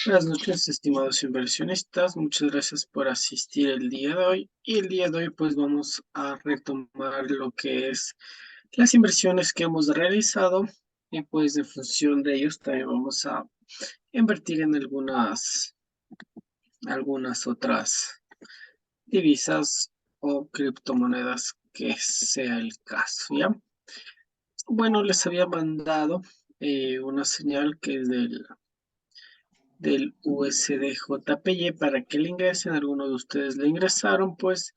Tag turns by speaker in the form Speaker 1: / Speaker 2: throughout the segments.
Speaker 1: Buenas noches, estimados inversionistas. Muchas gracias por asistir el día de hoy. Y el día de hoy, pues vamos a retomar lo que es las inversiones que hemos realizado. Y pues en función de ellos, también vamos a invertir en algunas otras divisas o criptomonedas que sea el caso, ¿ya? Bueno, les había mandado una señal que es del USDJPY para que le ingresen. Algunos de ustedes le ingresaron, pues,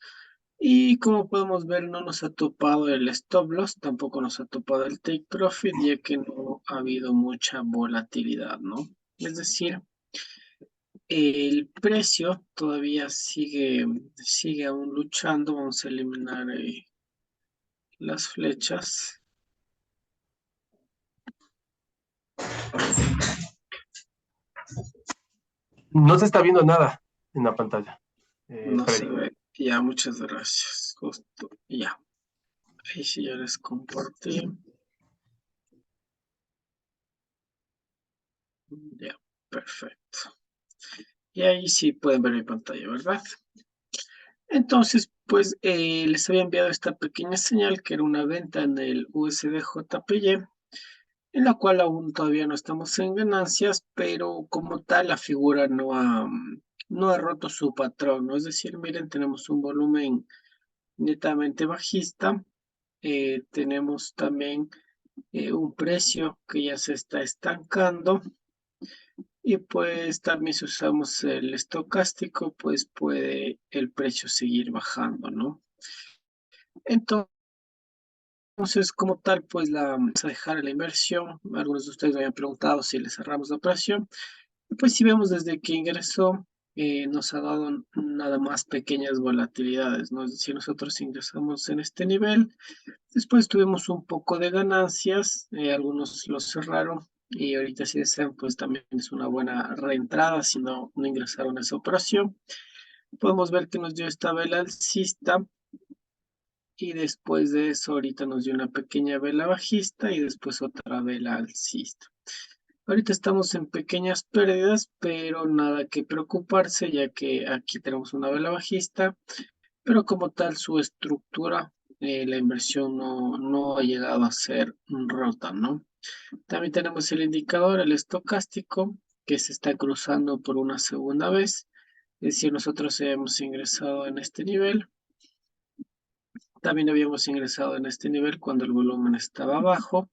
Speaker 1: y como podemos ver, no nos ha topado el stop loss, tampoco nos ha topado el take profit, ya que no ha habido mucha volatilidad, ¿no? Es decir, el precio todavía sigue aún luchando. Vamos a eliminar las flechas.
Speaker 2: No se está viendo nada en la pantalla,
Speaker 1: No se
Speaker 2: Freddy.
Speaker 1: ve. Ya, muchas gracias. Justo, ya. Ahí sí ya les compartí. Ya, perfecto. Y ahí sí pueden ver mi pantalla, ¿verdad? Entonces, pues les había enviado esta pequeña señal que era una venta en el USDJPY, en la cual aún todavía no estamos en ganancias, pero como tal la figura no ha roto su patrón, ¿no? Es decir, miren, tenemos un volumen netamente bajista, tenemos también un precio que ya se está estancando. Y pues también si usamos el estocástico, pues puede el precio seguir bajando, ¿no? Entonces, como tal, pues vamos a dejar la inversión. Algunos de ustedes me habían preguntado si le cerramos la operación. Y pues si vemos desde que ingresó, nos ha dado nada más pequeñas volatilidades, ¿no? Es decir, nosotros ingresamos en este nivel, después tuvimos un poco de ganancias, algunos los cerraron. Y ahorita si desean, pues también es una buena reentrada si no ingresaron a esa operación. Podemos ver que nos dio esta vela alcista y después de eso ahorita nos dio una pequeña vela bajista y después otra vela alcista. Ahorita estamos en pequeñas pérdidas, pero nada que preocuparse, ya que aquí tenemos una vela bajista, pero como tal su estructura, la inversión no ha llegado a ser rota, ¿no? También tenemos el indicador, el estocástico, que se está cruzando por una segunda vez. Es decir, nosotros hemos ingresado en este nivel. También habíamos ingresado en este nivel cuando el volumen estaba bajo.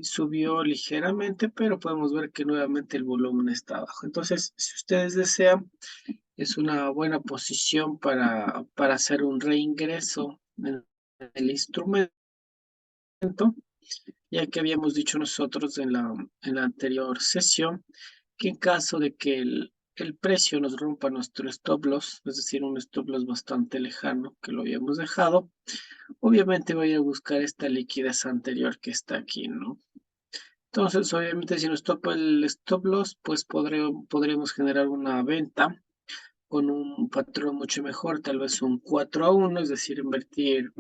Speaker 1: Subió ligeramente, pero podemos ver que nuevamente el volumen está bajo. Entonces, si ustedes desean, es una buena posición para hacer un reingreso en el instrumento, ya que habíamos dicho nosotros en la anterior sesión que en caso de que el precio nos rompa nuestro stop loss, es decir, un stop loss bastante lejano que lo habíamos dejado, obviamente voy a buscar esta liquidez anterior que está aquí, ¿no? Entonces, obviamente, si nos topa el stop loss, pues podremos generar una venta con un patrón mucho mejor, tal vez un 4-1, es decir, invertir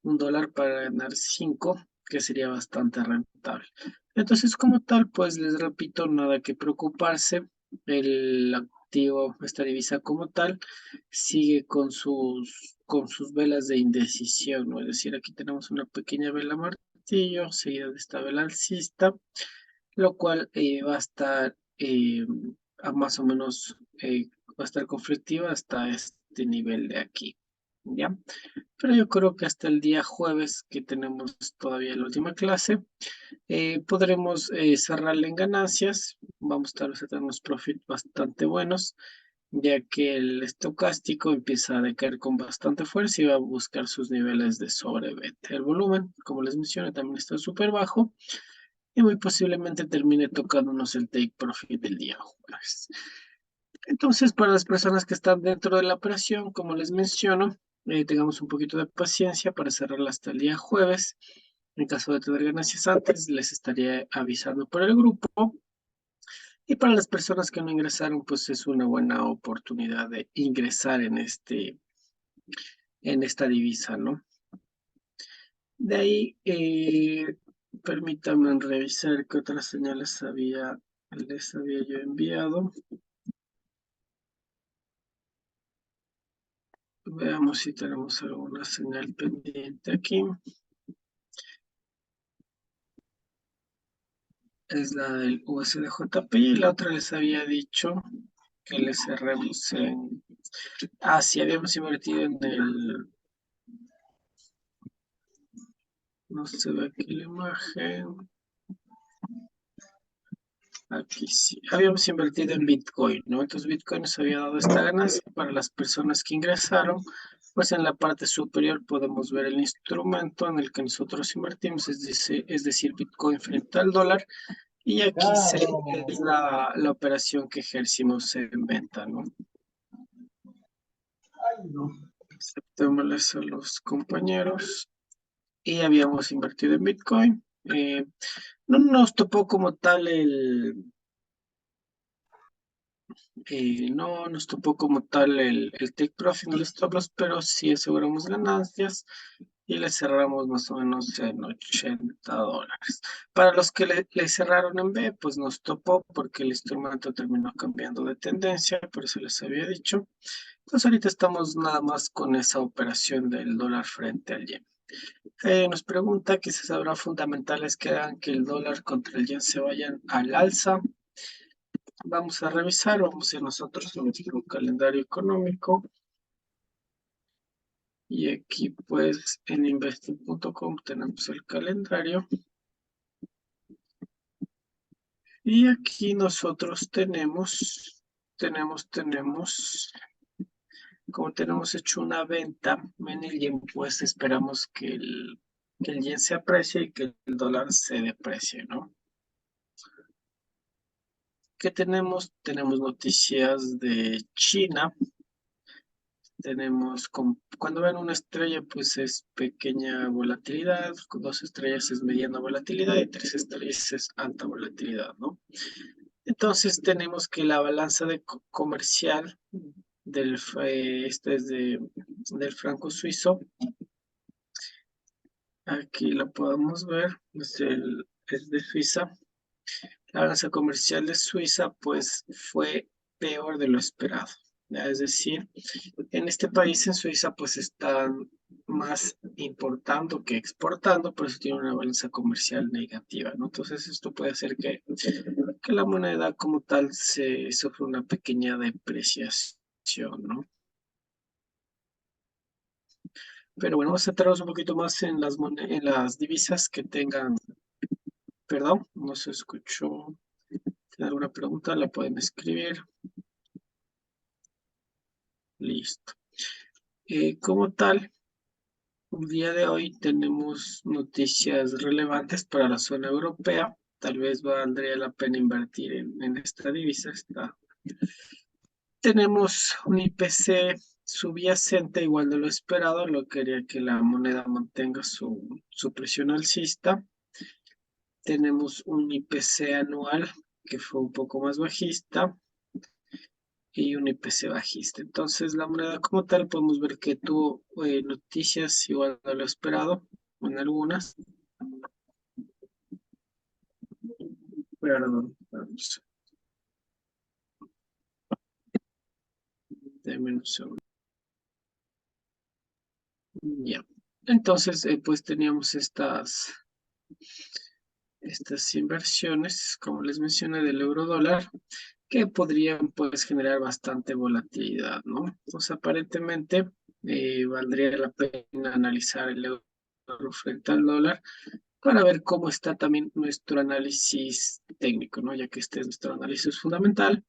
Speaker 1: $1 para ganar 5, que sería bastante rentable. Entonces, como tal, pues les repito, nada que preocuparse. El activo, esta divisa como tal, sigue con sus velas de indecisión, ¿no? Es decir, aquí tenemos una pequeña vela martillo, seguida de esta vela alcista, lo cual va a estar a más o menos, va a estar conflictiva hasta este nivel de aquí, ¿ya? Pero yo creo que hasta el día jueves, que tenemos todavía la última clase, podremos cerrarle en ganancias. Vamos tal vez a tener unos profit bastante buenos, ya que el estocástico empieza a decaer con bastante fuerza y va a buscar sus niveles de sobreventa. El volumen, como les mencioné, también está súper bajo y muy posiblemente termine tocándonos el take profit del día jueves. Entonces, para las personas que están dentro de la operación, como les menciono, tengamos un poquito de paciencia para cerrarla hasta el día jueves. En caso de tener ganancias antes, les estaría avisando por el grupo. Y para las personas que no ingresaron, pues es una buena oportunidad de ingresar en esta divisa, ¿no? De ahí, permítanme revisar qué otras señales había Les había yo enviado. Veamos si tenemos alguna señal pendiente aquí. Es la del USDJP y la otra les había dicho que le cerremos en... Ah, sí, habíamos invertido en el... No se ve aquí la imagen. Aquí sí. Habíamos invertido en Bitcoin, ¿no? Entonces Bitcoin nos había dado esta ganancia para las personas que ingresaron. Pues en la parte superior podemos ver el instrumento en el que nosotros invertimos, es decir, Bitcoin frente al dólar. Y aquí es la operación que ejercimos en venta, ¿no? Aceptémosles a los compañeros. Y habíamos invertido en Bitcoin. No nos topó como tal no nos topó como tal el take profit, no el stop loss, pero sí aseguramos ganancias y le cerramos más o menos en $80. Para los que le cerraron en B, pues nos topó porque el instrumento terminó cambiando de tendencia, por eso les había dicho. Entonces ahorita estamos nada más con esa operación del dólar frente al yen. Nos pregunta que si habrá fundamentales que hagan que el dólar contra el yen se vayan al alza. Vamos a revisar, vamos a nosotros a nuestro calendario económico. Y aquí pues en investing.com tenemos el calendario. Y aquí nosotros como tenemos hecho una venta en el yen, pues esperamos que el yen se aprecie y que el dólar se deprecie, ¿no? ¿Qué tenemos? Tenemos noticias de China. Cuando ven una estrella, pues es pequeña volatilidad, con 2 estrellas es mediana volatilidad y 3 estrellas es alta volatilidad, ¿no? Entonces tenemos que la balanza comercial del franco suizo, aquí la podemos ver, es de Suiza. La balanza comercial de Suiza, pues fue peor de lo esperado. ¿Ya? Es decir, en este país, en Suiza, pues están más importando que exportando, por eso tiene una balanza comercial negativa, ¿no? Entonces esto puede hacer que la moneda como tal se sufra una pequeña depreciación, ¿no? Pero bueno, vamos a centrarnos un poquito más en las divisas que tengan, perdón, no se escuchó. ¿Tiene alguna pregunta? La pueden escribir. Listo. Como tal, el día de hoy tenemos noticias relevantes para la zona europea. Tal vez valdría la pena invertir en esta divisa. Tenemos un IPC subyacente igual de lo esperado, lo que haría que la moneda mantenga su presión alcista. Tenemos un IPC anual que fue un poco más bajista y un IPC bajista. Entonces, la moneda como tal podemos ver que tuvo noticias igual a lo esperado en algunas. Perdón, vamos. Deme un segundo. Ya. Entonces, pues teníamos estas inversiones, como les mencioné, del euro dólar, que podrían pues generar bastante volatilidad, ¿no? Entonces, aparentemente, valdría la pena analizar el euro frente al dólar para ver cómo está también nuestro análisis técnico, ¿no? Ya que este es nuestro análisis fundamental.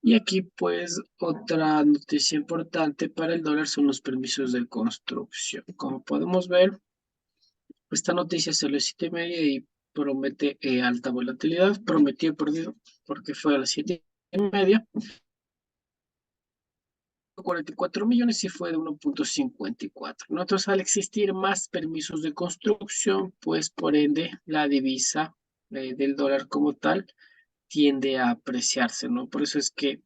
Speaker 1: Y aquí, pues, otra noticia importante para el dólar son los permisos de construcción. Como podemos ver, esta noticia salió a 7:30 y promete alta volatilidad. Prometió, perdido, porque fue a las 7:30. 44 millones y fue de 1,54, ¿no? Entonces, al existir más permisos de construcción, pues por ende la divisa del dólar como tal tiende a apreciarse, ¿no? Por eso es que,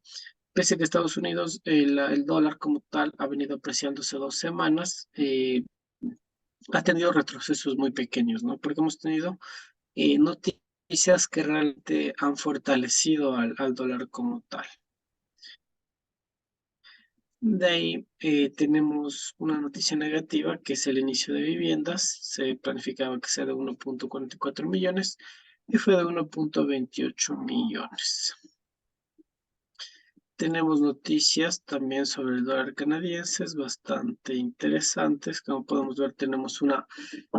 Speaker 1: pese a que Estados Unidos, el dólar como tal ha venido apreciándose 2 semanas, ha tenido retrocesos muy pequeños, ¿no? Porque hemos tenido noticias noticias que realmente han fortalecido al dólar como tal. De ahí tenemos una noticia negativa que es el inicio de viviendas. Se planificaba que sea de 1.44 millones y fue de 1.28 millones. Tenemos noticias también sobre el dólar canadiense, bastante interesantes. Como podemos ver, tenemos una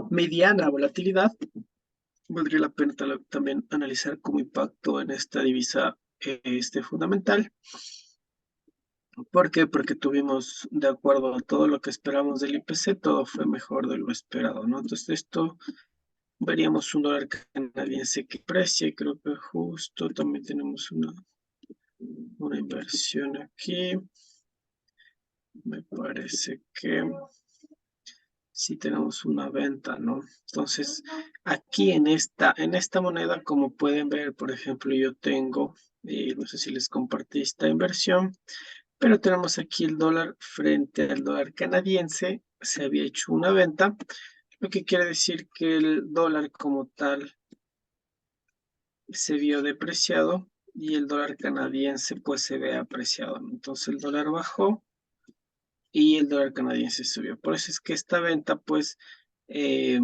Speaker 1: mediana volatilidad. Valdría la pena también analizar cómo impacto en esta divisa fundamental. ¿Por qué? Porque tuvimos, de acuerdo a todo lo que esperamos del IPC, todo fue mejor de lo esperado, ¿no? Entonces esto veríamos un dólar canadiense que precia y creo que justo también tenemos una inversión aquí. Me parece que sí tenemos una venta, ¿no? Entonces, aquí en esta moneda, como pueden ver, por ejemplo, yo tengo, no sé si les compartí esta inversión, pero tenemos aquí el dólar frente al dólar canadiense, se había hecho una venta, lo que quiere decir que el dólar como tal se vio depreciado y el dólar canadiense pues se ve apreciado, ¿no? Entonces el dólar bajó y el dólar canadiense subió. Por eso es que esta venta pues eh,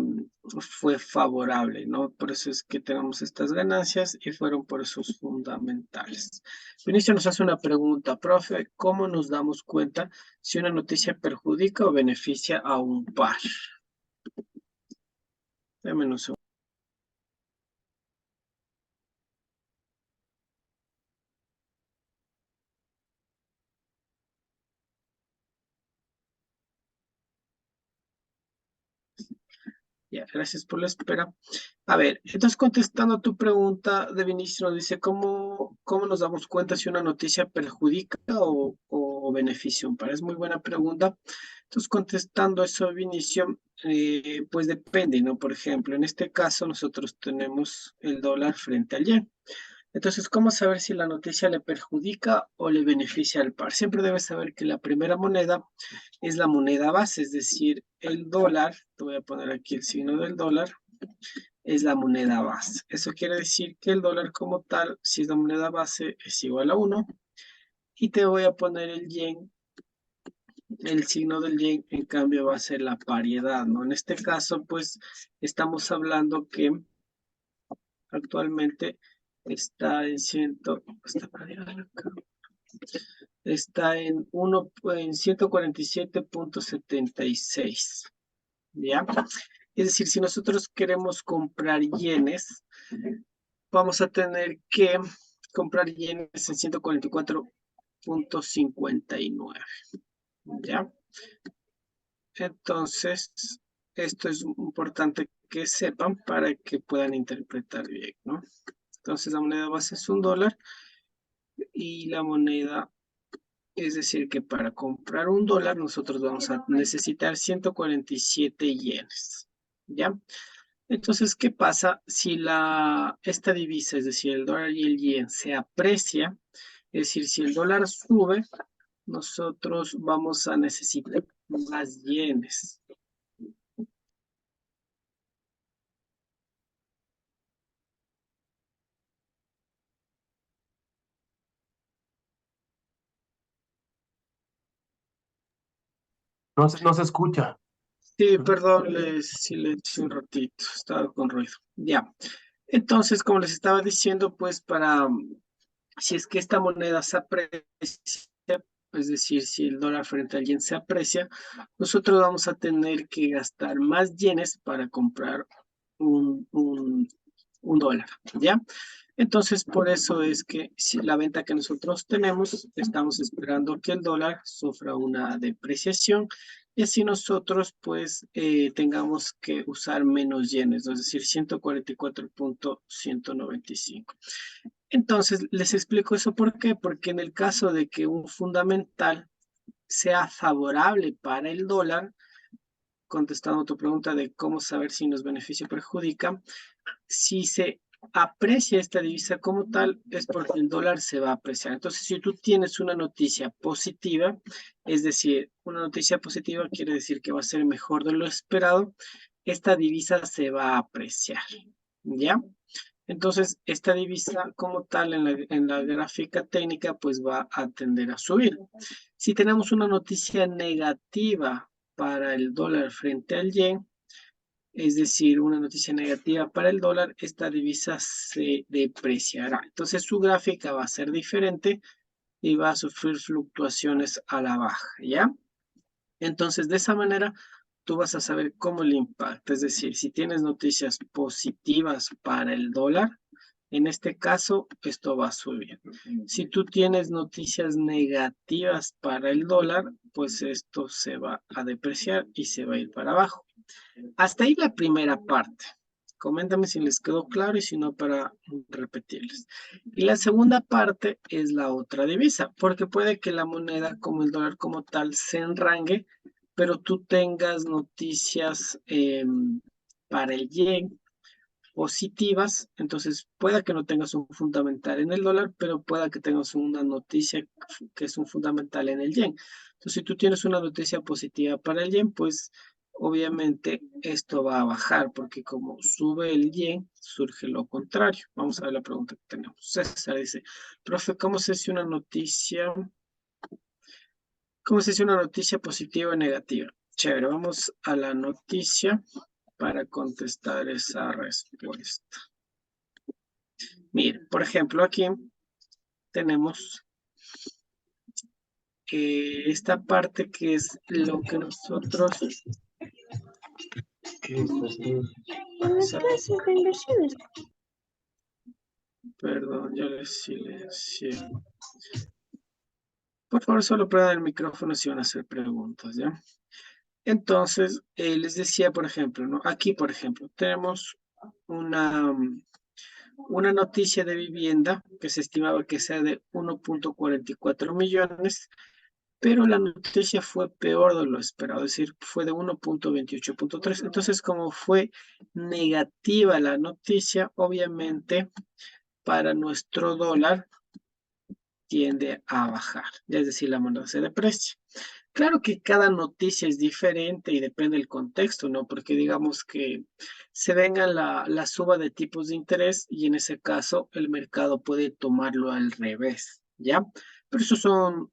Speaker 1: fue favorable, ¿no? Por eso es que tenemos estas ganancias y fueron por esos fundamentales. Vinicio nos hace una pregunta, profe, ¿cómo nos damos cuenta si una noticia perjudica o beneficia a un par? Dame un segundo. Ya, gracias por la espera. A ver, entonces contestando a tu pregunta de Vinicio, nos dice, ¿cómo nos damos cuenta si una noticia perjudica o beneficia un par? Es muy buena pregunta. Entonces, contestando eso, Vinicio, pues depende, ¿no? Por ejemplo, en este caso nosotros tenemos el dólar frente al yen. Entonces, ¿cómo saber si la noticia le perjudica o le beneficia al par? Siempre debes saber que la primera moneda es la moneda base, es decir, el dólar, te voy a poner aquí el signo del dólar, es la moneda base. Eso quiere decir que el dólar como tal, si es la moneda base, es igual a 1. Y te voy a poner el yen, el signo del yen, en cambio va a ser la paridad, ¿no? En este caso, pues, estamos hablando que actualmente está en 100, está en 147.76, ¿ya? Es decir, si nosotros queremos comprar yenes, vamos a tener que comprar yenes en 144.59, ¿ya? Entonces, esto es importante que sepan para que puedan interpretar bien, ¿no? Entonces, la moneda base es un dólar y la moneda, es decir, que para comprar un dólar nosotros vamos a necesitar 147 yenes, ¿ya? Entonces, ¿qué pasa si esta divisa, es decir, el dólar y el yen, se aprecia? Es decir, si el dólar sube, nosotros vamos a necesitar más yenes.
Speaker 2: No se escucha.
Speaker 1: Sí, perdón, les silencio un ratito, estaba con ruido. Ya. Entonces, como les estaba diciendo, pues si es que esta moneda se aprecia, es decir, si el dólar frente al yen se aprecia, nosotros vamos a tener que gastar más yenes para comprar un dólar, ¿ya? Entonces, por eso es que si la venta que nosotros tenemos, estamos esperando que el dólar sufra una depreciación y así nosotros pues tengamos que usar menos yenes, ¿no? Es decir, 144.195. Entonces, les explico eso por qué, porque en el caso de que un fundamental sea favorable para el dólar, contestando tu pregunta de cómo saber si nos beneficia o perjudica, si se aprecia esta divisa como tal, es porque el dólar se va a apreciar. Entonces, si tú tienes una noticia positiva, es decir, una noticia positiva quiere decir que va a ser mejor de lo esperado, esta divisa se va a apreciar, ¿ya? Entonces, esta divisa como tal en la gráfica técnica, pues va a tender a subir. Si tenemos una noticia negativa para el dólar frente al yen, es decir, una noticia negativa para el dólar, esta divisa se depreciará. Entonces, su gráfica va a ser diferente y va a sufrir fluctuaciones a la baja, ¿ya? Entonces, de esa manera, tú vas a saber cómo le impacta. Es decir, si tienes noticias positivas para el dólar, en este caso, esto va a subir. Si tú tienes noticias negativas para el dólar, pues esto se va a depreciar y se va a ir para abajo. Hasta ahí la primera parte. Coméntame si les quedó claro y si no para repetirles. Y la segunda parte es la otra divisa, porque puede que la moneda como el dólar como tal se enrangue, pero tú tengas noticias para el yen positivas, entonces pueda que no tengas un fundamental en el dólar, pero pueda que tengas una noticia que es un fundamental en el yen. Entonces, si tú tienes una noticia positiva para el yen, pues obviamente esto va a bajar, porque como sube el yen, surge lo contrario. Vamos a ver la pregunta que tenemos. César dice, profe, cómo se dice una noticia positiva o negativa? Chévere, vamos a la noticia para contestar esa respuesta. Miren, por ejemplo, aquí tenemos esta parte que es lo que nosotros...
Speaker 2: ¿Qué es esto?
Speaker 1: Perdón, yo les silencié. Por favor, solo prueben el micrófono si van a hacer preguntas, ¿ya? Entonces, les decía, por ejemplo, ¿no? Aquí, por ejemplo, tenemos una noticia de vivienda que se estimaba que sea de 1.44 millones, pero la noticia fue peor de lo esperado, es decir, fue de 1.28.3. Entonces, como fue negativa la noticia, obviamente para nuestro dólar tiende a bajar, es decir, la moneda se deprecia. Claro que cada noticia es diferente y depende del contexto, ¿no? Porque digamos que se venga la suba de tipos de interés y en ese caso el mercado puede tomarlo al revés, ¿ya? Pero esos son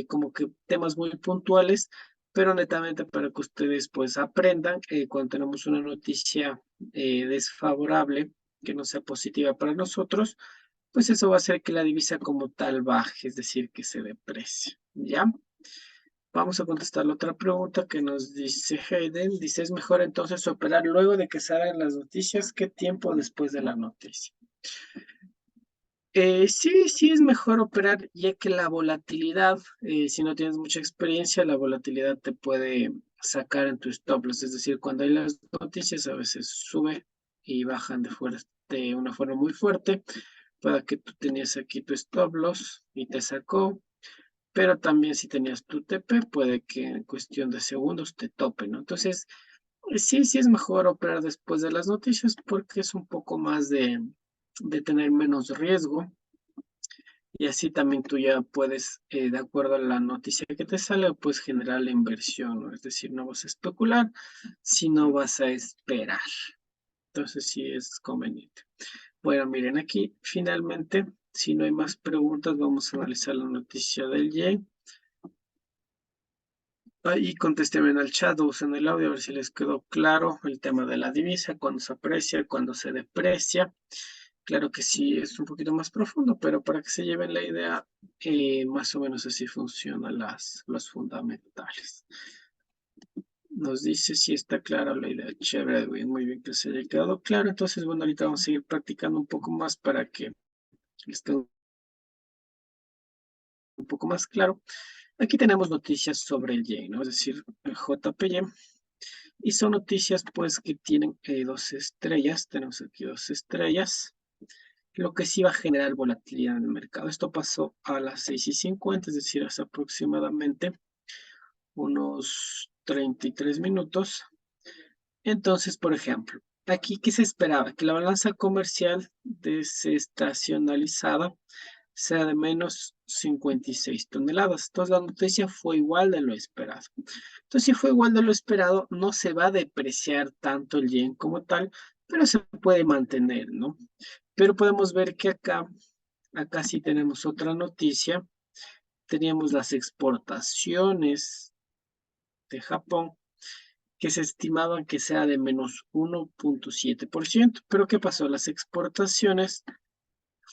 Speaker 1: como que temas muy puntuales, pero netamente para que ustedes pues aprendan cuando tenemos una noticia desfavorable, que no sea positiva para nosotros, pues eso va a hacer que la divisa como tal baje, es decir, que se deprecie, ¿ya? Vamos a contestar la otra pregunta que nos dice Hayden. Dice, ¿es mejor entonces operar luego de que salgan las noticias? ¿Qué tiempo después de la noticia? Sí, sí es mejor operar, ya que la volatilidad, si no tienes mucha experiencia, la volatilidad te puede sacar en tus stop loss. Es decir, cuando hay las noticias, a veces sube y bajan de una forma muy fuerte. Para que tú tenías aquí tu stop loss y te sacó, pero también si tenías tu TP, puede que en cuestión de segundos te tope, ¿no? Entonces, sí, sí es mejor operar después de las noticias porque es un poco más de tener menos riesgo y así también tú ya puedes, de acuerdo a la noticia que te sale, pues generar la inversión, ¿no? Es decir, no vas a especular, sino vas a esperar. Entonces, sí es conveniente. Bueno, miren aquí, finalmente, si no hay más preguntas, vamos a analizar la noticia del yen. Ahí contéstenme en el chat o usen el audio a ver si les quedó claro el tema de la divisa, cuando se aprecia, cuando se deprecia. Claro que sí, es un poquito más profundo, pero para que se lleven la idea, más o menos así funcionan los fundamentales. Nos dice si está clara la idea. Chévere, Edwin, muy bien que se haya quedado claro. Entonces, bueno, ahorita vamos a seguir practicando un poco más para que les quede un poco más claro. Aquí tenemos noticias sobre el yen, ¿no? Es decir, el JPY. Y son noticias pues que tienen dos estrellas. Tenemos aquí dos estrellas. Lo que sí va a generar volatilidad en el mercado. Esto pasó a las 6:50, es decir, hace aproximadamente unos 33 minutos. Entonces, por ejemplo, aquí, ¿qué se esperaba? Que la balanza comercial desestacionalizada sea de menos 56 toneladas. Entonces, la noticia fue igual de lo esperado. Entonces, si fue igual de lo esperado, no se va a depreciar tanto el yen como tal, pero se puede mantener, ¿no? Pero podemos ver que acá sí tenemos otra noticia. Teníamos las exportaciones de Japón, que se estimaban que sea de menos 1,7%. Pero ¿qué pasó? Las exportaciones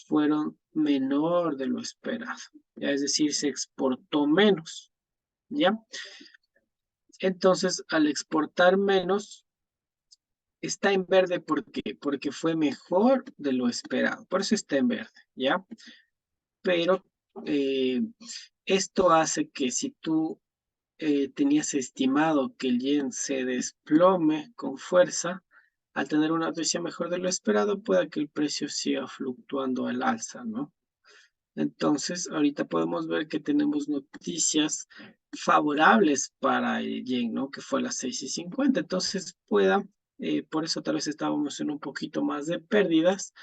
Speaker 1: fueron menor de lo esperado. Ya, es decir, se exportó menos. ¿Ya? Entonces, al exportar menos, está en verde porque fue mejor de lo esperado. Por eso está en verde, ¿ya? Pero eh, esto hace que si tú tenías estimado que el yen se desplome con fuerza, al tener una noticia mejor de lo esperado, pueda que el precio siga fluctuando al alza, ¿no? Entonces, ahorita podemos ver que tenemos noticias favorables para el yen, ¿no? Que fue a las 6,50. Entonces, por eso tal vez estábamos en un poquito más de pérdidas.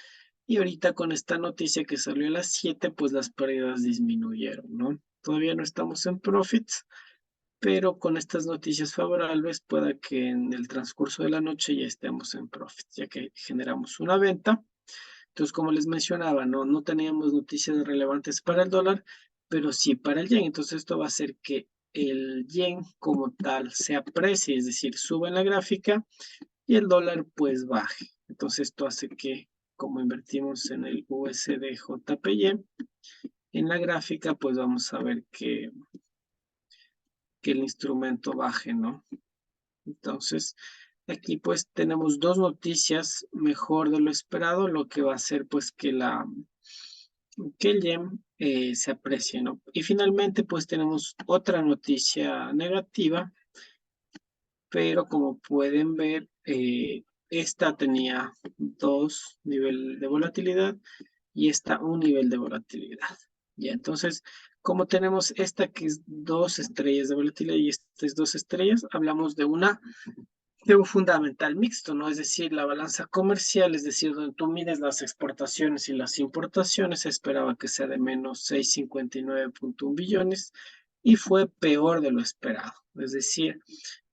Speaker 1: Y ahorita con esta noticia que salió a las 7, pues las pérdidas disminuyeron, ¿no? Todavía no estamos en profits, pero con estas noticias favorables pueda que en el transcurso de la noche ya estemos en profits, ya que generamos una venta. Entonces, como les mencionaba, no teníamos noticias relevantes para el dólar, pero sí para el yen. Entonces, esto va a hacer que el yen como tal se aprecie, es decir, suba en la gráfica y el dólar pues baje. Entonces, esto hace que, como invertimos en el USD JPY, en la gráfica pues vamos a ver que el instrumento baje, ¿no? Entonces, aquí pues tenemos dos noticias mejor de lo esperado, lo que va a hacer pues que el yen se aprecie, ¿no? Y finalmente pues tenemos otra noticia negativa, pero como pueden ver, esta tenía dos niveles de volatilidad y esta un nivel de volatilidad. Ya, entonces, como tenemos esta que es 2 estrellas de volatilidad y esta es 2 estrellas, hablamos de un fundamental mixto, ¿no? Es decir, la balanza comercial, es decir, donde tú mides las exportaciones y las importaciones, se esperaba que sea de menos 659,1 billones y fue peor de lo esperado. Es decir,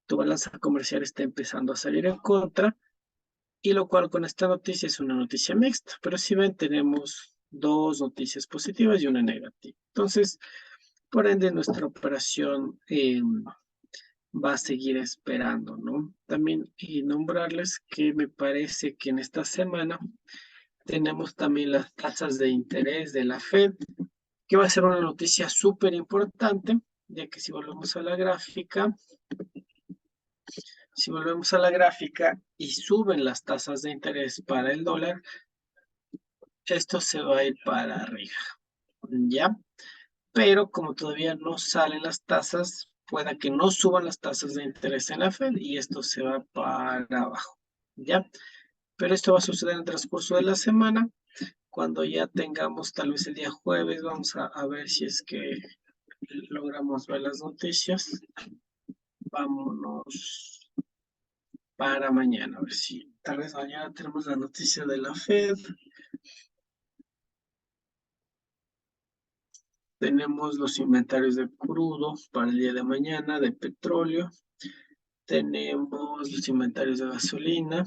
Speaker 1: tu balanza comercial está empezando a salir en contra y lo cual con esta noticia es una noticia mixta, pero si ven tenemos dos noticias positivas y una negativa. Entonces, por ende, nuestra operación va a seguir esperando, ¿no? También nombrarles que me parece que en esta semana tenemos también las tasas de interés de la Fed, que va a ser una noticia súper importante, ya que si volvemos a la gráfica y suben las tasas de interés para el dólar, esto se va a ir para arriba, ¿ya? Pero como todavía no salen las tasas, pueda que no suban las tasas de interés en la Fed y esto se va para abajo, ¿ya? Pero esto va a suceder en el transcurso de la semana. Cuando ya tengamos, tal vez el día jueves, vamos a ver si es que logramos ver las noticias. Vámonos para mañana, a ver si tal vez mañana tenemos la noticia de la Fed. Tenemos los inventarios de crudo para el día de mañana, de petróleo. Tenemos los inventarios de gasolina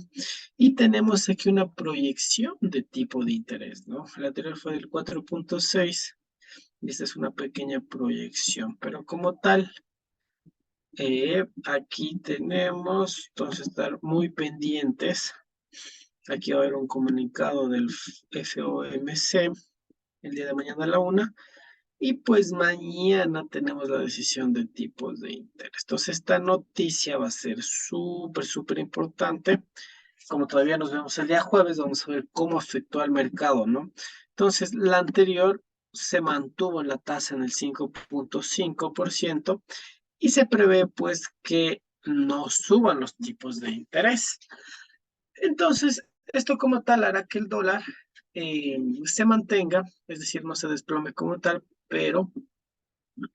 Speaker 1: y tenemos aquí una proyección de tipo de interés, ¿no? El anterior fue del 4,6 y esta es una pequeña proyección, pero como tal, aquí tenemos, entonces estar muy pendientes. Aquí va a haber un comunicado del FOMC el día de mañana a la 1. Y pues mañana tenemos la decisión de tipos de interés. Entonces esta noticia va a ser súper, súper importante. Como todavía nos vemos el día jueves, vamos a ver cómo afectó al mercado, ¿no? Entonces la anterior se mantuvo en la tasa en el 5,5% y se prevé pues que no suban los tipos de interés. Entonces, esto como tal hará que el dólar se mantenga, es decir, no se desplome como tal, pero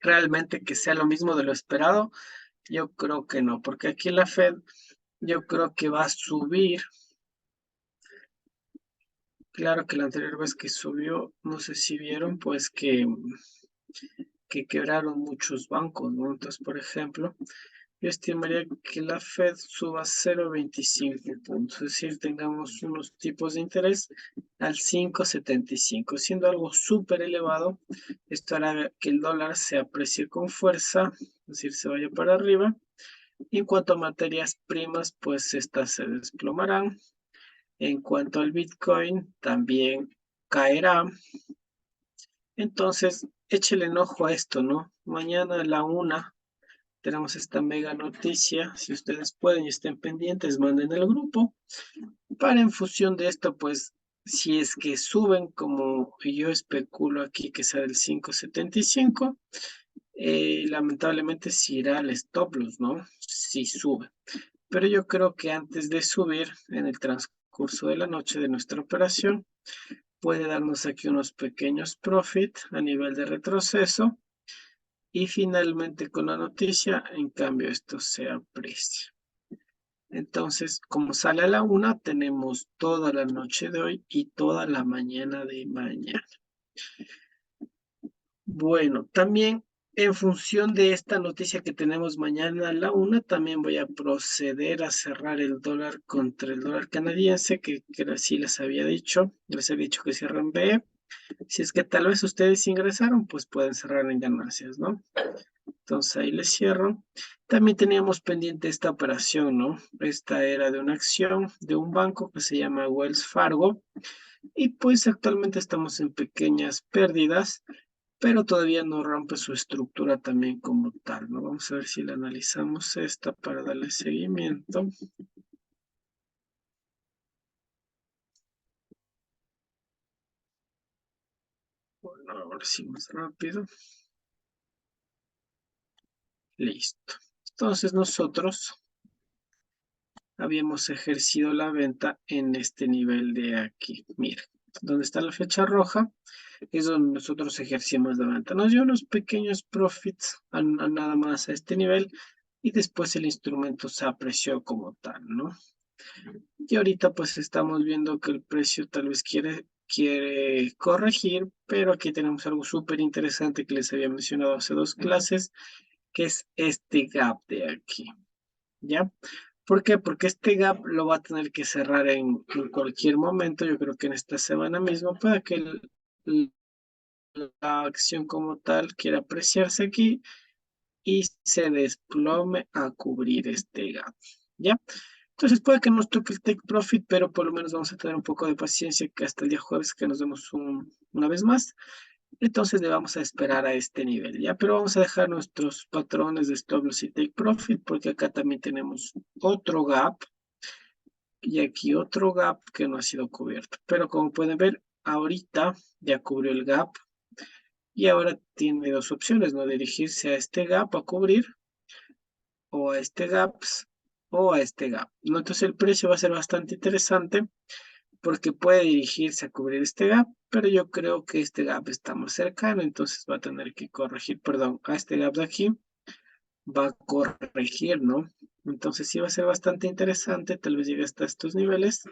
Speaker 1: realmente que sea lo mismo de lo esperado, yo creo que no, porque aquí la Fed yo creo que va a subir. Claro que la anterior vez que subió, no sé si vieron, pues que quebraron muchos bancos, ¿no? Entonces, por ejemplo, yo estimaría que la Fed suba 0,25 puntos, es decir, tengamos unos tipos de interés al 5,75, siendo algo súper elevado. Esto hará que el dólar se aprecie con fuerza, es decir, se vaya para arriba. Y en cuanto a materias primas, pues estas se desplomarán. En cuanto al Bitcoin, también caerá. Entonces, échele un ojo a esto, ¿no? Mañana a la 1 tenemos esta mega noticia. Si ustedes pueden y estén pendientes, manden el grupo. Para en función de esto, pues, si es que suben, como yo especulo aquí que sea del 5,75, lamentablemente si irá al stop loss, ¿no? Si sube. Pero yo creo que antes de subir, en el transcurso de la noche de nuestra operación, puede darnos aquí unos pequeños profit a nivel de retroceso. Y finalmente con la noticia, en cambio, esto se aprecia. Entonces, como sale a la 1, tenemos toda la noche de hoy y toda la mañana de mañana. Bueno, también en función de esta noticia que tenemos mañana a la 1, también voy a proceder a cerrar el dólar contra el dólar canadiense, que así les había dicho que cierran B. Si es que tal vez ustedes ingresaron, pues pueden cerrar en ganancias, ¿no? Entonces ahí les cierro. También teníamos pendiente esta operación, ¿no? Esta era de una acción de un banco que se llama Wells Fargo. Y pues actualmente estamos en pequeñas pérdidas, pero todavía no rompe su estructura también como tal, ¿no? Vamos a ver si la analizamos esta para darle seguimiento. Bueno, ahora sí más rápido. Listo. Entonces nosotros habíamos ejercido la venta en este nivel de aquí. Mira, donde está la flecha roja es donde nosotros ejercimos la venta. Nos dio unos pequeños profits a nada más a este nivel y después el instrumento se apreció como tal, ¿no? Y ahorita pues estamos viendo que el precio tal vez quiere corregir, pero aquí tenemos algo súper interesante que les había mencionado hace dos clases, que es este gap de aquí, ¿ya? ¿Por qué? Porque este gap lo va a tener que cerrar en cualquier momento, yo creo que en esta semana mismo, para que la acción como tal quiera apreciarse aquí y se desplome a cubrir este gap, ¿ya? Entonces puede que nos toque el take profit, pero por lo menos vamos a tener un poco de paciencia que hasta el día jueves que nos vemos una vez más. Entonces le vamos a esperar a este nivel, ¿ya? Pero vamos a dejar nuestros patrones de stop loss y take profit porque acá también tenemos otro gap y aquí otro gap que no ha sido cubierto. Pero como pueden ver, ahorita ya cubrió el gap y ahora tiene dos opciones, ¿no? Dirigirse a este gap a cubrir o a este gaps o a este gap, ¿no? Entonces el precio va a ser bastante interesante porque puede dirigirse a cubrir este gap, pero yo creo que este gap está más cercano, entonces va a tener que corregir, perdón, a este gap de aquí va a corregir, ¿no? Entonces sí va a ser bastante interesante, tal vez llegue hasta estos niveles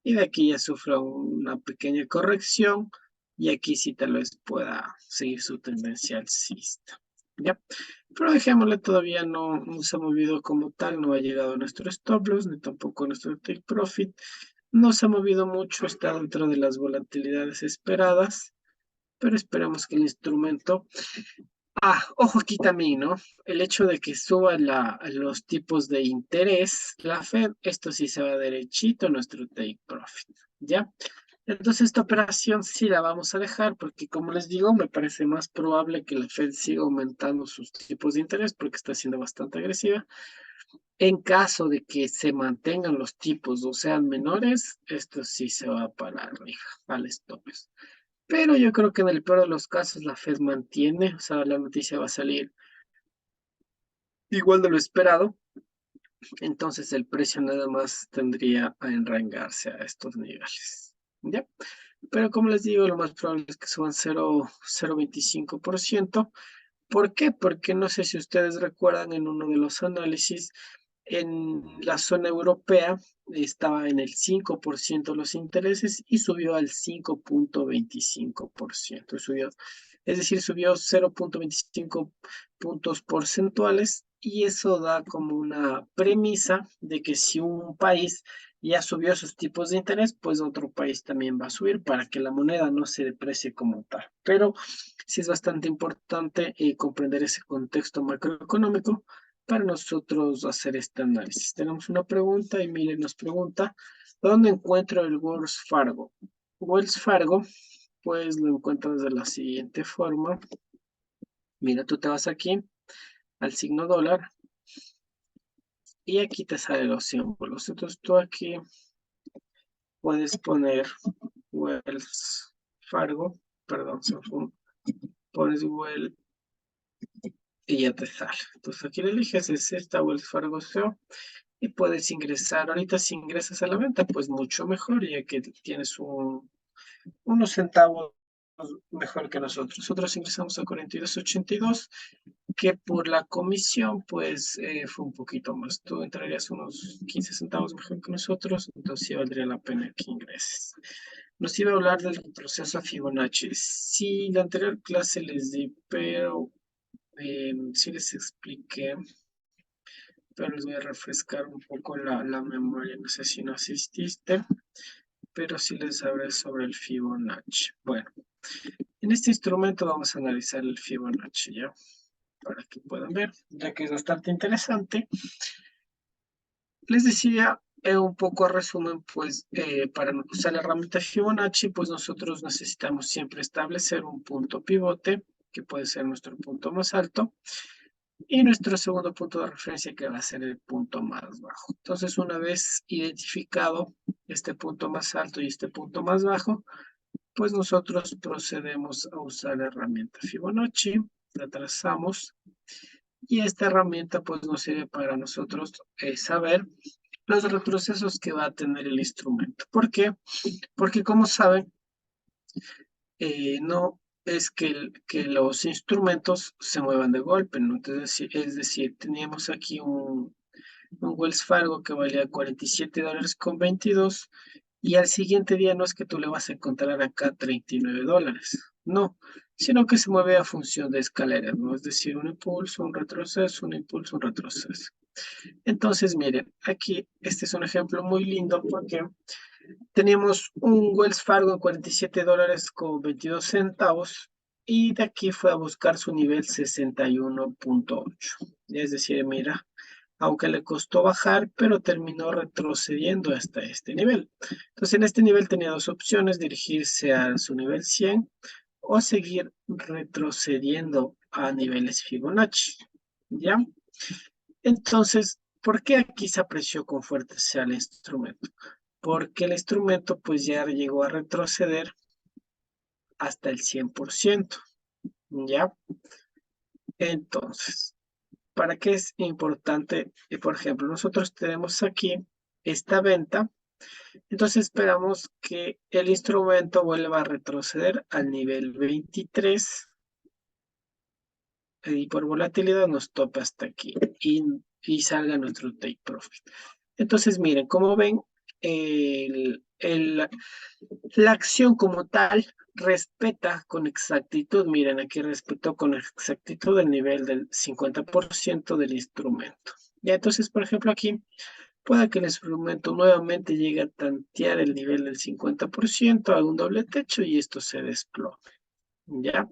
Speaker 1: y de aquí ya sufra una pequeña corrección y aquí sí tal vez pueda seguir su tendencia alcista, ¿ya? Pero dejémosle, todavía no se ha movido como tal, no ha llegado a nuestro stop loss, ni tampoco a nuestro take profit, no se ha movido mucho, está dentro de las volatilidades esperadas, pero esperamos que el instrumento... Ojo aquí también, ¿no? El hecho de que suban los tipos de interés, la Fed, esto sí se va derechito a nuestro take profit, ¿ya? Entonces esta operación sí la vamos a dejar porque, como les digo, me parece más probable que la Fed siga aumentando sus tipos de interés porque está siendo bastante agresiva. En caso de que se mantengan los tipos o sean menores, esto sí se va para arriba, al stop. Pero yo creo que en el peor de los casos la Fed mantiene, o sea, la noticia va a salir igual de lo esperado, entonces el precio nada más tendría a enrangarse a estos niveles, ¿ya? Pero como les digo, lo más probable es que suban 0,25%. ¿Por qué? Porque no sé si ustedes recuerdan en uno de los análisis, en la zona europea estaba en el 5% los intereses y subió al 5,25%. Es decir, subió 0,25 puntos porcentuales y eso da como una premisa de que si un país ya subió sus tipos de interés, pues otro país también va a subir para que la moneda no se deprecie como tal. Pero sí es bastante importante comprender ese contexto macroeconómico para nosotros hacer este análisis. Tenemos una pregunta y miren, nos pregunta, ¿dónde encuentro el Wells Fargo? Wells Fargo, pues lo encuentras de la siguiente forma. Mira, tú te vas aquí al signo dólar y aquí te salen los símbolos. Entonces tú aquí puedes poner Wells Fargo, perdón, pones Wells y ya te sale. Entonces aquí le eliges es esta Wells Fargo SEO y puedes ingresar. Ahorita si ingresas a la venta, pues mucho mejor, ya que tienes unos centavos mejor que nosotros. Nosotros ingresamos a 42.82, que por la comisión, pues fue un poquito más. Tú entrarías unos 15 centavos mejor que nosotros, entonces sí valdría la pena que ingreses. Nos iba a hablar del proceso Fibonacci. Sí, la anterior clase les di, pero sí les expliqué, pero les voy a refrescar un poco la memoria. No sé si no asististe, pero sí les hablé sobre el Fibonacci. Bueno, en este instrumento vamos a analizar el Fibonacci, ¿ya? Para que puedan ver, ya que es bastante interesante. Les decía un poco a resumen, pues para usar la herramienta Fibonacci, pues nosotros necesitamos siempre establecer un punto pivote, que puede ser nuestro punto más alto, y nuestro segundo punto de referencia, que va a ser el punto más bajo. Entonces, una vez identificado este punto más alto y este punto más bajo, pues nosotros procedemos a usar la herramienta Fibonacci, la trazamos y esta herramienta pues nos sirve para nosotros saber los retrocesos que va a tener el instrumento. ¿Por qué? Porque como saben, no es que los instrumentos se muevan de golpe, ¿no? Entonces, es decir, teníamos aquí un Wells Fargo que valía $47.22 y al siguiente día no es que tú le vas a encontrar acá $39, no, sino que se mueve a función de escaleras, ¿no? Es decir, un impulso, un retroceso, un impulso, un retroceso. Entonces, miren, aquí este es un ejemplo muy lindo porque teníamos un Wells Fargo en $47.22 y de aquí fue a buscar su nivel 61.8. Es decir, mira, aunque le costó bajar, pero terminó retrocediendo hasta este nivel. Entonces, en este nivel tenía dos opciones, dirigirse a su nivel 100 o seguir retrocediendo a niveles Fibonacci. ¿Ya? Entonces, ¿por qué aquí se apreció con fuerza al instrumento? Porque el instrumento pues ya llegó a retroceder hasta el 100%, ¿ya? Entonces, ¿para qué es importante? Por ejemplo, nosotros tenemos aquí esta venta, entonces esperamos que el instrumento vuelva a retroceder al nivel 23 y por volatilidad nos tope hasta aquí y salga nuestro take profit. Entonces, miren, como ven, la acción como tal respeta con exactitud, miren, aquí respetó con exactitud el nivel del 50% del instrumento. Ya, entonces, por ejemplo, aquí puede que el instrumento nuevamente llegue a tantear el nivel del 50%, haga un doble techo y esto se desplome. ¿Ya?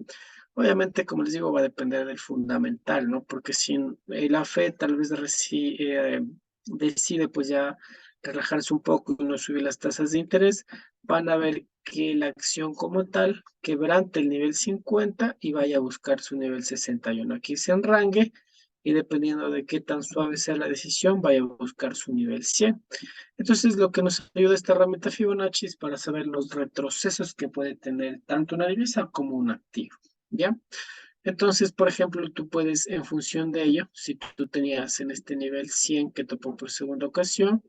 Speaker 1: Obviamente, como les digo, va a depender del fundamental, ¿no? Porque si la Fed tal vez decide pues ya relajarse un poco y no subir las tasas de interés, van a ver que la acción como tal quebrante el nivel 50 y vaya a buscar su nivel 61. Aquí se enrangue y dependiendo de qué tan suave sea la decisión, vaya a buscar su nivel 100. Entonces, lo que nos ayuda esta herramienta Fibonacci es para saber los retrocesos que puede tener tanto una divisa como un activo, ¿ya? Entonces, por ejemplo, tú puedes, en función de ello, si tú tenías en este nivel 100 que topó por segunda ocasión,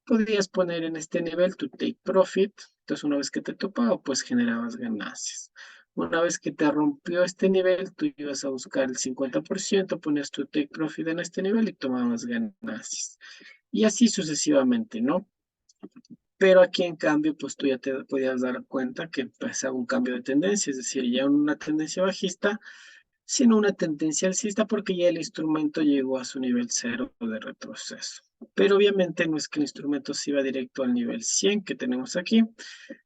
Speaker 1: podrías poner en este nivel tu take profit. Entonces, una vez que te topaba, pues generabas ganancias. Una vez que te rompió este nivel, tú ibas a buscar el 50%, ponías tu take profit en este nivel y tomabas ganancias. Y así sucesivamente, ¿no? Pero aquí en cambio, pues tú ya te podías dar cuenta que empezaba un cambio de tendencia, es decir, ya una tendencia bajista, sino una tendencia alcista porque ya el instrumento llegó a su nivel cero de retroceso. Pero obviamente no es que el instrumento se iba directo al nivel 100 que tenemos aquí,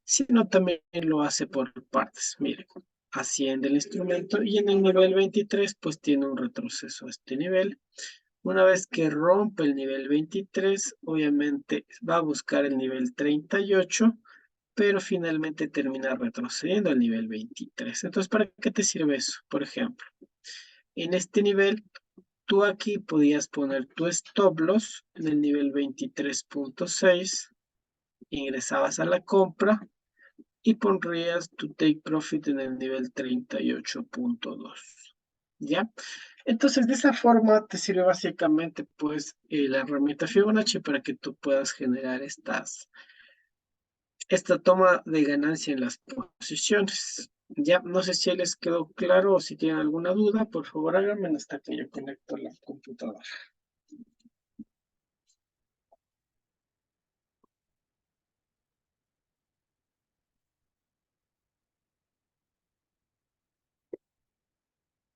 Speaker 1: sino también lo hace por partes. Miren, asciende el instrumento y en el nivel 23 pues tiene un retroceso a este nivel. Una vez que rompe el nivel 23, obviamente va a buscar el nivel 38, pero finalmente termina retrocediendo al nivel 23. Entonces, ¿para qué te sirve eso? Por ejemplo, en este nivel, tú aquí podías poner tu stop loss en el nivel 23.6, ingresabas a la compra y pondrías tu take profit en el nivel 38.2. ¿Ya? Entonces, de esa forma te sirve básicamente pues la herramienta Fibonacci para que tú puedas generar esta toma de ganancia en las posiciones. Ya, no sé si les quedó claro o si tienen alguna duda, por favor háganme hasta que yo conecto la computadora.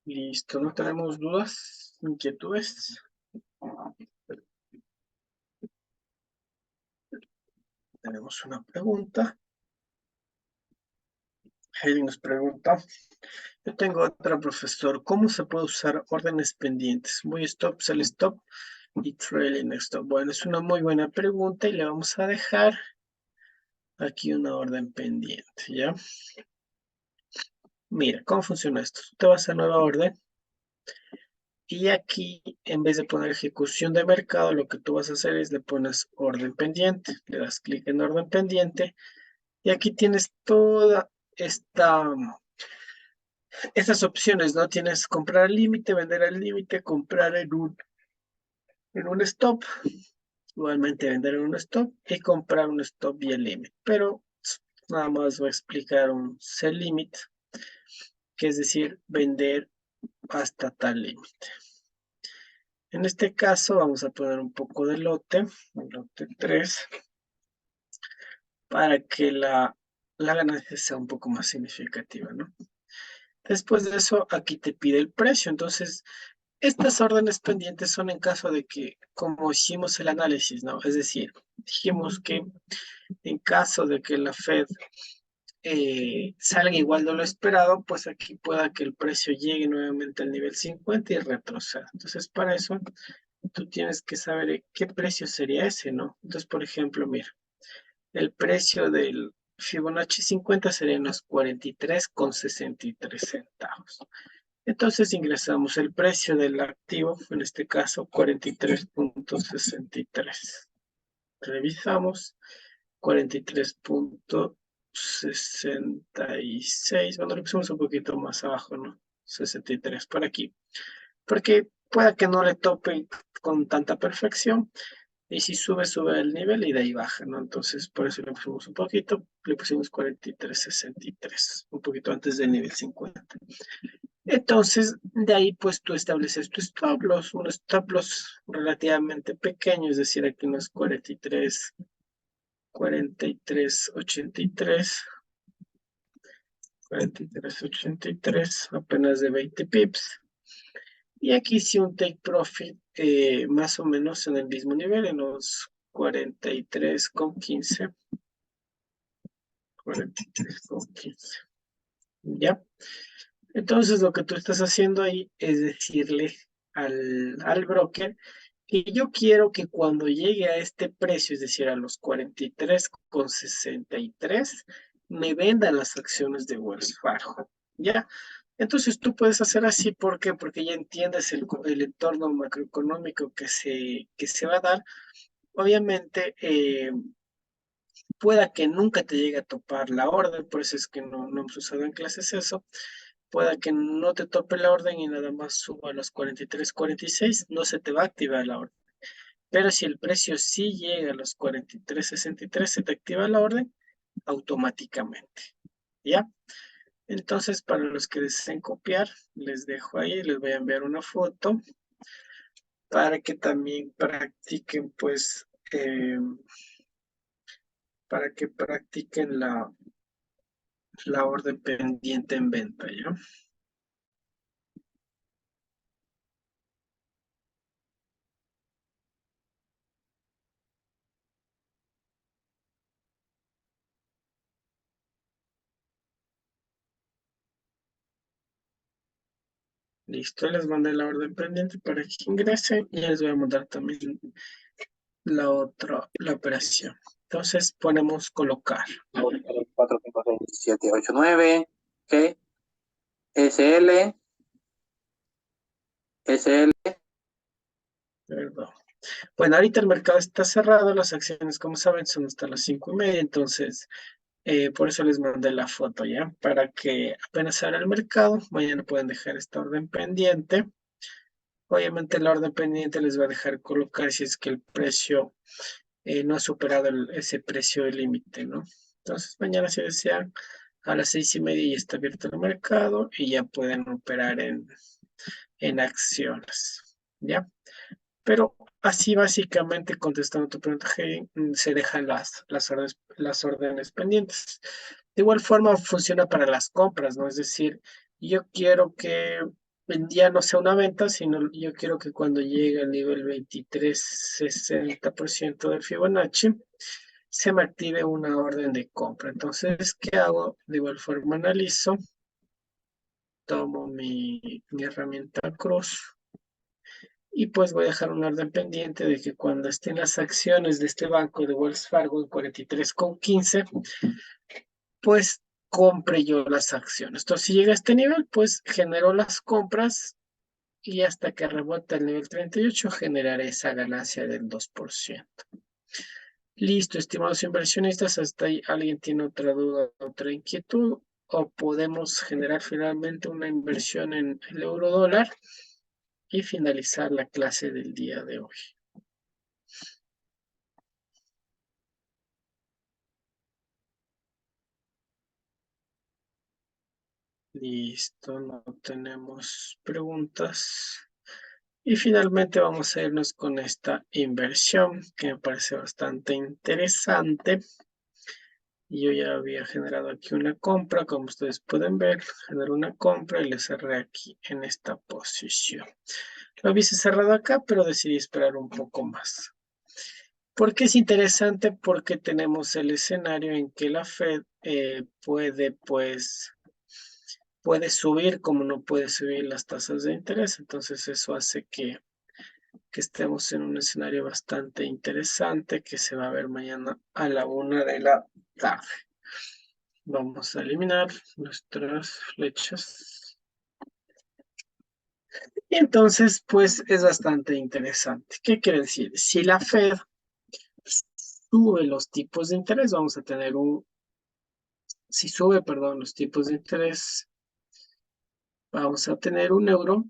Speaker 1: Listo, no tenemos dudas, inquietudes. Tenemos una pregunta. Heidi nos pregunta. Yo tengo otra, profesor. ¿Cómo se puede usar órdenes pendientes? Muy stop, sell stop y trailing stop. Bueno, es una muy buena pregunta y le vamos a dejar aquí una orden pendiente, ¿ya? Mira, ¿cómo funciona esto? Te vas a nueva orden y aquí, en vez de poner ejecución de mercado, lo que tú vas a hacer es le pones orden pendiente. Le das clic en orden pendiente y aquí tienes toda estas opciones, ¿no? Tienes comprar al límite, vender al límite, comprar en un stop, igualmente vender en un stop y comprar un stop y el límite. Pero nada más voy a explicar un sell limit, que es decir, vender hasta tal límite. En este caso vamos a poner un poco de lote, un lote 3, para que la ganancia sea un poco más significativa, ¿no? Después de eso, aquí te pide el precio. Entonces, estas órdenes pendientes son en caso de que, como hicimos el análisis, ¿no? Es decir, dijimos que en caso de que la Fed salga igual de lo esperado, pues aquí pueda que el precio llegue nuevamente al nivel 50 y retroceda. Entonces, para eso, tú tienes que saber qué precio sería ese, ¿no? Entonces, por ejemplo, mira, el precio del Fibonacci 50 sería unos 43,63 centavos. Entonces ingresamos el precio del activo, en este caso 43,63. Revisamos 43,66. Bueno, lo pusimos un poquito más abajo, ¿no? 63 por aquí. Porque pueda que no le tope con tanta perfección. Y si sube, sube el nivel y de ahí baja, ¿no? Entonces, por eso le pusimos un poquito, le pusimos 43,63, un poquito antes del nivel 50. Entonces, de ahí pues tú estableces tu stop loss, un stop loss relativamente pequeño, es decir, aquí no es 43,83, 43,83, apenas de 20 pips. Y aquí sí un take profit más o menos en el mismo nivel, en los 43,15. 43,15. ¿Ya? Entonces lo que tú estás haciendo ahí es decirle al broker que yo quiero que cuando llegue a este precio, es decir, a los 43,63, me vendan las acciones de Wells Fargo. ¿Ya? Entonces tú puedes hacer así, ¿por qué? Porque ya entiendes el entorno macroeconómico que se va a dar. Obviamente, pueda que nunca te llegue a topar la orden, por eso es que no hemos usado en clases eso. Pueda que no te tope la orden y nada más suba a los 43,46, no se te va a activar la orden. Pero si el precio sí llega a los 43,63, se te activa la orden automáticamente. ¿Ya? Entonces, para los que deseen copiar, les dejo ahí, les voy a enviar una foto para que también practiquen, pues, para que practiquen la orden pendiente en venta, ¿ya? Listo, les mandé la orden pendiente para que ingresen y les voy a mandar también la operación. Entonces ponemos colocar.
Speaker 3: 4, 5, 6, 7, 8, 9. G, SL, SL.
Speaker 1: Perdón. Bueno, ahorita el mercado está cerrado, las acciones, como saben, son hasta las 5:30, entonces por eso les mandé la foto ya, para que apenas abra el mercado, mañana pueden dejar esta orden pendiente. Obviamente la orden pendiente les va a dejar colocar si es que el precio no ha superado ese precio de límite, ¿no? Entonces mañana si desean a las 6:30 ya está abierto el mercado y ya pueden operar en acciones, ¿ya? Pero así básicamente contestando tu pregunta, Heidi, se dejan las órdenes pendientes. De igual forma funciona para las compras, ¿no? Es decir, yo quiero que el día no sea una venta, sino yo quiero que cuando llegue al nivel 23,60% del Fibonacci, se me active una orden de compra. Entonces, ¿qué hago? De igual forma analizo, tomo mi herramienta Cruz y pues voy a dejar una orden pendiente de que cuando estén las acciones de este banco de Wells Fargo en 43,15, pues compre yo las acciones. Entonces, si llega a este nivel, pues genero las compras y hasta que rebote el nivel 38 generaré esa ganancia del 2%. Listo, estimados inversionistas, hasta ahí alguien tiene otra duda, otra inquietud, o podemos generar finalmente una inversión en el euro dólar y finalizar la clase del día de hoy. Listo, no tenemos preguntas. Y finalmente vamos a irnos con esta inversión que me parece bastante interesante. Yo ya había generado aquí una compra, como ustedes pueden ver, generé una compra y le cerré aquí en esta posición. Lo hubiese cerrado acá, pero decidí esperar un poco más. ¿Por qué es interesante? Porque tenemos el escenario en que la Fed puede subir como no puede subir las tasas de interés. Entonces eso hace que estemos en un escenario bastante interesante que se va a ver mañana a la 1:00 p.m. Vamos a eliminar nuestras flechas. Y entonces, pues es bastante interesante. ¿Qué quiere decir? Si la Fed sube los tipos de interés, vamos a tener si sube, perdón, los tipos de interés, vamos a tener un euro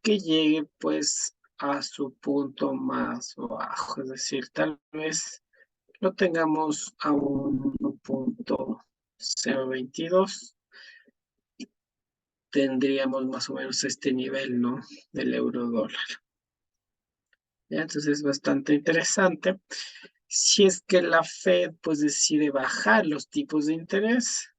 Speaker 1: que llegue pues a su punto más bajo, es decir, tal vez lo tengamos a un 1,022, tendríamos más o menos este nivel, ¿no? Del euro dólar. ¿Ya? Entonces es bastante interesante. Si es que la Fed pues decide bajar los tipos de interés,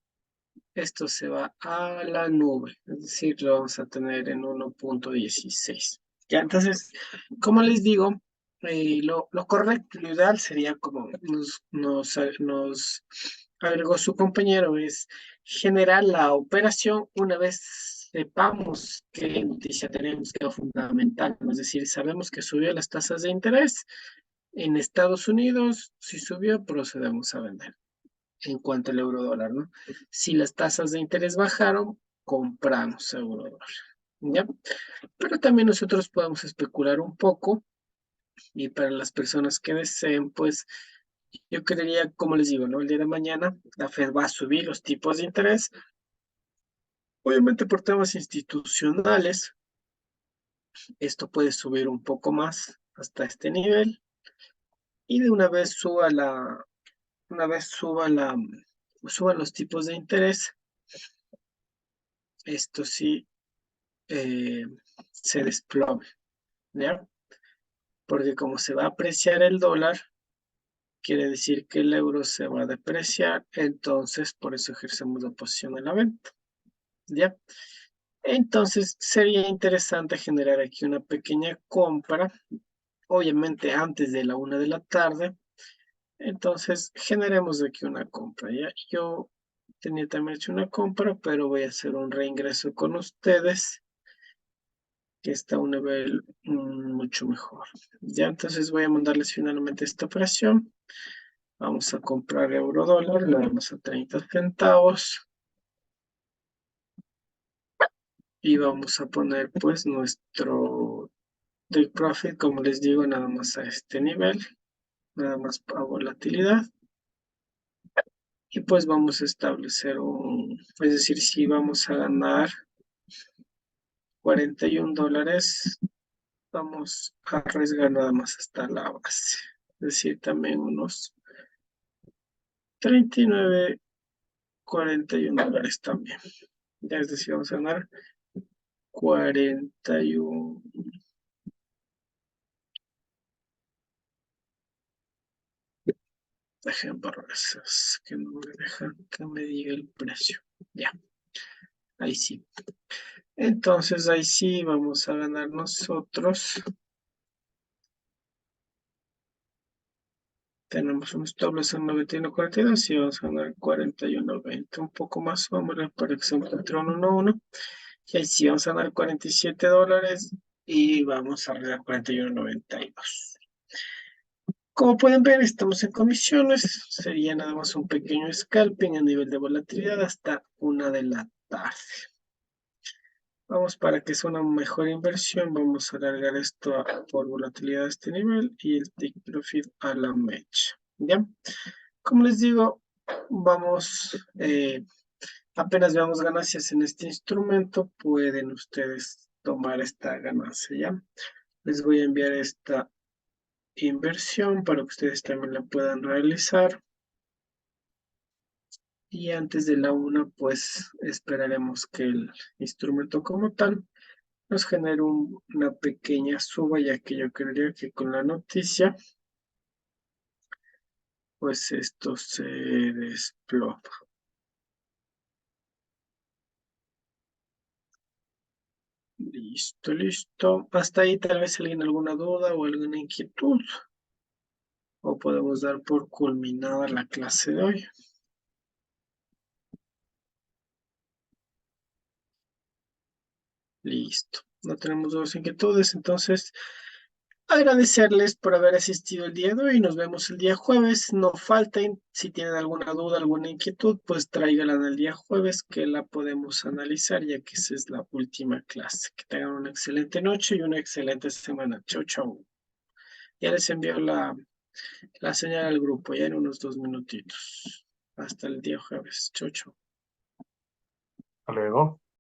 Speaker 1: esto se va a la nube, es decir, lo vamos a tener en 1,16. Ya, entonces, como les digo, lo correcto, lo ideal sería como nos agregó su compañero, es generar la operación una vez sepamos qué noticia tenemos que es fundamental, es decir, sabemos que subió las tasas de interés en Estados Unidos, si subió, procedemos a vender en cuanto al euro dólar, ¿no? Si las tasas de interés bajaron, compramos euro dólar, ¿ya? Pero también nosotros podemos especular un poco y para las personas que deseen, pues yo creería, como les digo, ¿no? El día de mañana la Fed va a subir los tipos de interés, obviamente por temas institucionales, esto puede subir un poco más hasta este nivel y de una vez suban los tipos de interés, esto sí eh, se desplome, ¿ya? Porque como se va a apreciar el dólar, quiere decir que el euro se va a depreciar, entonces por eso ejercemos la posición en la venta, ¿ya? Entonces sería interesante generar aquí una pequeña compra, obviamente antes de la 1:00 p.m. Entonces generemos aquí una compra, ¿ya? Yo tenía también hecho una compra, pero voy a hacer un reingreso con ustedes que está a un nivel mucho mejor. Ya, entonces voy a mandarles finalmente esta operación. Vamos a comprar euro dólar, le damos a 30 centavos. Y vamos a poner pues nuestro take profit, como les digo, nada más a este nivel, nada más a volatilidad. Y pues vamos a establecer es decir, si vamos a ganar 41 dólares, vamos a arriesgar nada más hasta la base. Es decir, también unos 39, 41 dólares también. Ya, es decir, vamos a ganar 41. Dejen borrar esas que no me dejan que me diga el precio. Ya, ahí sí. Entonces ahí sí vamos a ganar nosotros. Tenemos unos dobles en 91.42 y vamos a ganar 41.20. Un poco más, vamos a ver para que se encuentre un 1-1. Y ahí sí vamos a ganar 47 dólares y vamos a arreglar 41.92. Como pueden ver, estamos en comisiones. Sería nada más un pequeño scalping a nivel de volatilidad hasta 1 de la tarde. Vamos, para que sea una mejor inversión, vamos a alargar esto por volatilidad a este nivel y el take profit a la mecha. ¿Ya? Como les digo, vamos, apenas veamos ganancias en este instrumento, pueden ustedes tomar esta ganancia, ¿ya? Les voy a enviar esta inversión para que ustedes también la puedan realizar. Y antes de la 1, pues esperaremos que el instrumento como tal nos genera una pequeña suba, ya que yo creería que con la noticia, pues esto se desploma. Listo, listo. Hasta ahí tal vez alguien alguna duda o alguna inquietud. O podemos dar por culminada la clase de hoy. Listo. No tenemos dudas o inquietudes, entonces agradecerles por haber asistido el día de hoy. Nos vemos el día jueves. No falten. Si tienen alguna duda, alguna inquietud, pues tráiganla el día jueves que la podemos analizar, ya que esa es la última clase. Que tengan una excelente noche y una excelente semana. Chau, chau. Ya les envío la señal al grupo, ya en unos 2 minutitos. Hasta el día jueves. Chau, chau.
Speaker 2: Hasta luego.